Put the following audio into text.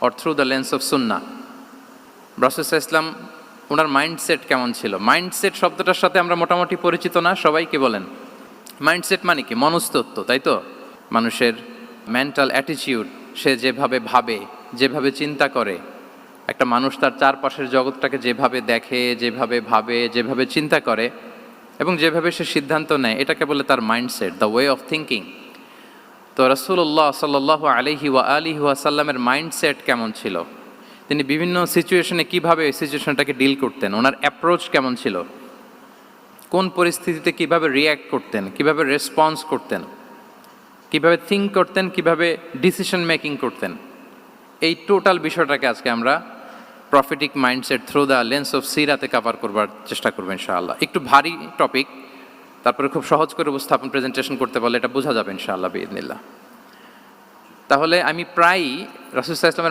Or through the lens of সুন্নাহ। রাসূল সাল্লাল্লাহু আলাইহি ওয়াসাল্লাম ওনার মাইন্ডসেট কেমন ছিল? মাইন্ডসেট শব্দটার সাথে আমরা মোটামুটি পরিচিত না? সবাইকে বলেন মাইন্ডসেট মানে কি? মনস্তত্ত্ব, তাই তো? মানুষের মেন্টাল অ্যাটিটিউড, সে যেভাবে ভাবে, যেভাবে চিন্তা করে, একটা মানুষ তার চারপাশের জগৎটাকে যেভাবে দেখে, যেভাবে ভাবে, যেভাবে চিন্তা করে এবং যেভাবে সে সিদ্ধান্ত নেয়, এটাকে বলে তার mindset, the way of thinking. তো রাসূলুল্লাহ সাল্লাল্লাহু আলাইহি ওয়াসাল্লামের মাইন্ডসেট কেমন ছিল? তিনি বিভিন্ন সিচুয়েশনে কীভাবে ওই সিচুয়েশনটাকে ডিল করতেন, ওনার অ্যাপ্রোচ কেমন ছিল, কোন পরিস্থিতিতে কিভাবে রিয়্যাক্ট করতেন, কিভাবে রেসপন্স করতেন, কিভাবে থিঙ্ক করতেন, কিভাবে ডিসিশন মেকিং করতেন, এই টোটাল বিষয়টাকে আজকে আমরা prophetic mindset through the lens of সিরাতে কভার করবার চেষ্টা করবো ইনশাআল্লাহ। একটু ভারী টপিক, তারপরে খুব সহজ করে উপস্থাপন প্রেজেন্টেশন করতে পারলে এটা বোঝা যাবে ইনশাআল্লাহ বিইذনিল্লাহ। তাহলে আমি প্রায়ই রাসূল সাল্লাল্লাহু আলাইহি ওয়াসাল্লামের